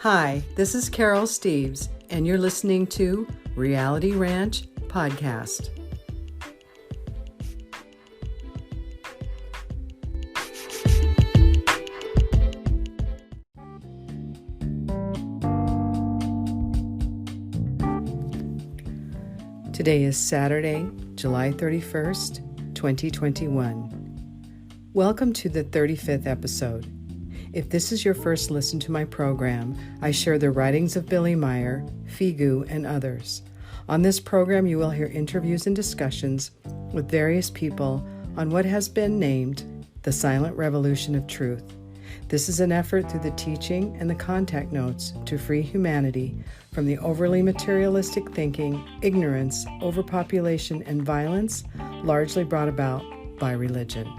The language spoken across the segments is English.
Hi, this is Carol Steves, and you're listening to Reality Ranch Podcast. Today is Saturday, July 31st, 2021. Welcome to the 35th episode. If this is your first listen to my program, I share the writings of Billy Meier, Figu, and others. On this program, you will hear interviews and discussions with various people on what has been named the silent revolution of truth. This is an effort through the teaching and the contact notes to free humanity from the overly materialistic thinking, ignorance, overpopulation, and violence largely brought about by religion.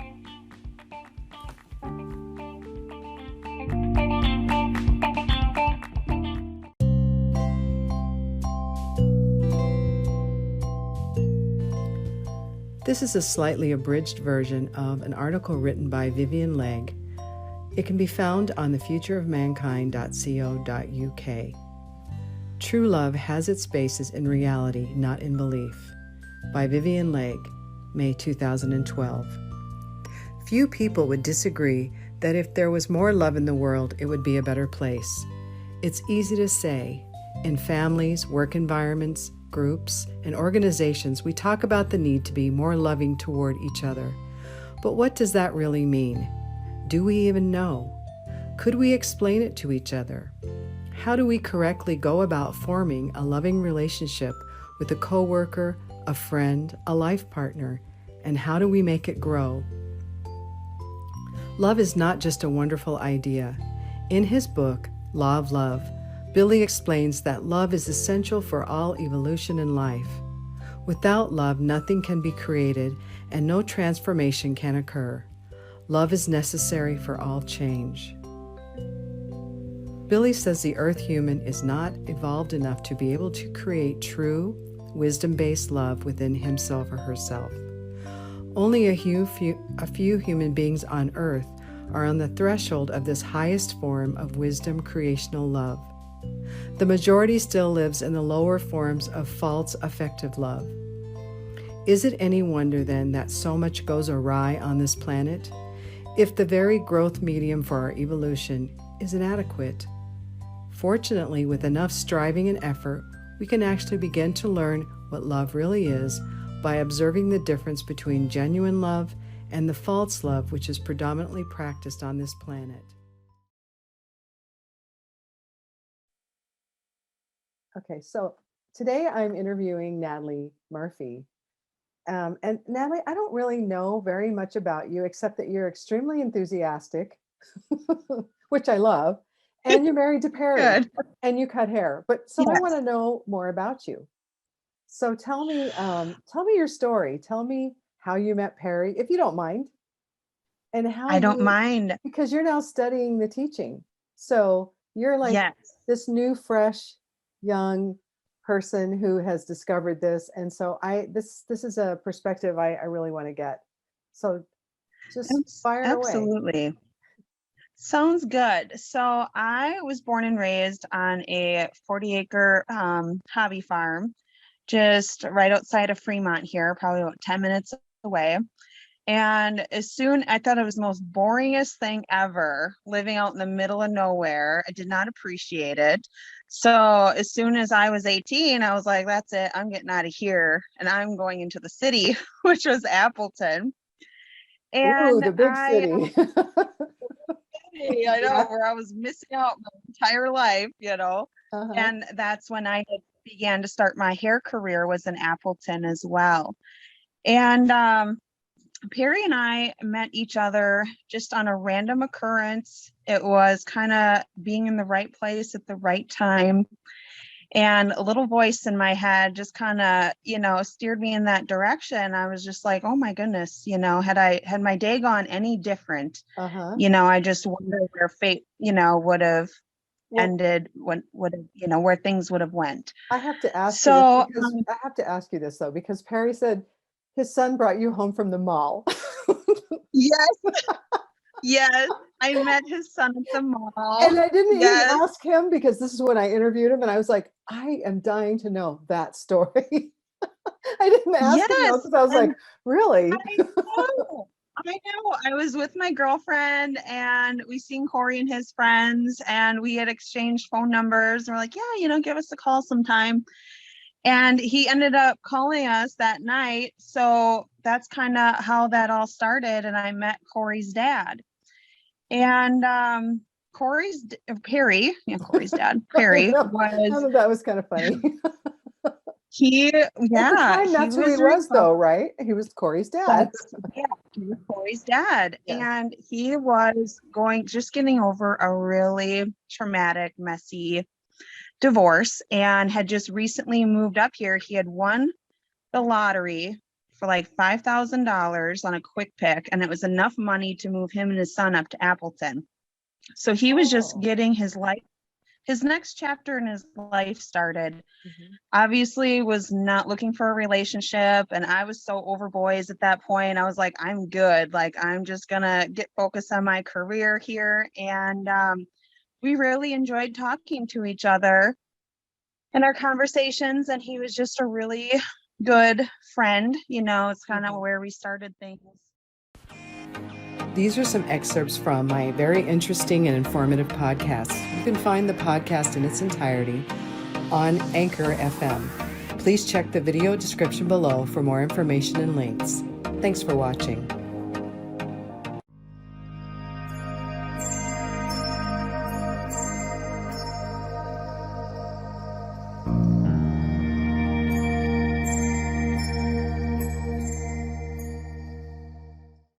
This is a slightly abridged version of an article written by Vivian Legge. It can be found on thefutureofmankind.co.uk. True love has its basis in reality, not in belief. By Vivian Legge, May 2012. Few people would disagree that if there was more love in the world, it would be a better place. It's easy to say. In families, work environments, groups, and organizations, we talk about the need to be more loving toward each other. But what does that really mean? Do we even know? Could we explain it to each other? How do we correctly go about forming a loving relationship with a coworker, a friend, a life partner, and how do we make it grow? Love is not just a wonderful idea. In his book, Law of Love, Billy explains that love is essential for all evolution in life. Without love, nothing can be created and no transformation can occur. Love is necessary for all change. Billy says the Earth human is not evolved enough to be able to create true, wisdom-based love within himself or herself. Only a few human beings on Earth are on the threshold of this highest form of wisdom creational love. The majority still lives in the lower forms of false affective love. Is it any wonder then that so much goes awry on this planet? If the very growth medium for our evolution is inadequate. Fortunately, with enough striving and effort, we can actually begin to learn what love really is by observing the difference between genuine love and the false love which is predominantly practiced on this planet. Okay, so today I'm interviewing Natalie Murphy. And Natalie, I don't really know very much about you except that you're extremely enthusiastic, which I love, and you're married to Perry, Good. and you cut hair. But so I Yes. want to know more about you. So tell me your story. Tell me how you met Perry, if you don't mind, and how I don't mind. because you're now studying the teaching. So you're like Yes. this new, fresh, young person who has discovered this. And so this is a perspective I really want to get. So just fire away. Absolutely. Sounds good. So I was born and raised on a 40-acre hobby farm, just right outside of Fremont here, probably about 10 minutes away. And I thought it was the most boringest thing ever, living out in the middle of nowhere. I did not appreciate it. So as soon as I was 18, I was like, that's it. I'm getting out of here and I'm going into the city, which was Appleton. Ooh, And the big city. I know, where I was missing out my entire life, Uh-huh. And that's when I began to start my hair career, was in Appleton as well. And Perry and I met each other just on a random occurrence. It was kind of being in the right place at the right time. And a little voice in my head just kind of, steered me in that direction. I was just like, oh my goodness, had my day gone any different, Uh-huh. I just wonder where fate, would have ended, where things would have went. I have to ask you this So because I have to ask you this though, because Perry said his son brought you home from the mall. yes, Yes, I met his son at the mall. And I didn't even Yes. ask him because this is when I interviewed him, and I was like, I am dying to know that story. I didn't ask him though Yes, because I was like, and really? I know. I know. I was with my girlfriend and we seen Corey and his friends and we had exchanged phone numbers and we're like, yeah, give us a call sometime. And he ended up calling us that night. So that's kind of how that all started. And I met Corey's dad. And Perry, Corey's dad, I Perry know. I was thought that was kind of funny. At the yeah, time, he that's who he was was, though, right? He was Corey's dad. yeah, he was Corey's dad. Yes. And he was just getting over a really traumatic, messy divorce and had just recently moved up here. He had won the lottery for like $5,000 on a quick pick, and it was enough money to move him and his son up to Appleton. So he was just Oh. getting his next chapter in his life started. Mhm. Obviously was not looking for a relationship, and I was so over boys at that point. I was like, I'm good. Like, I'm just gonna get focused on my career here. And we really enjoyed talking to each other in our conversations, and he was just a really good friend. It's kind of where we started things. These are some excerpts from my very interesting and informative podcast. You can find the podcast in its entirety on Anchor FM. Please check the video description below for more information and links. Thanks for watching.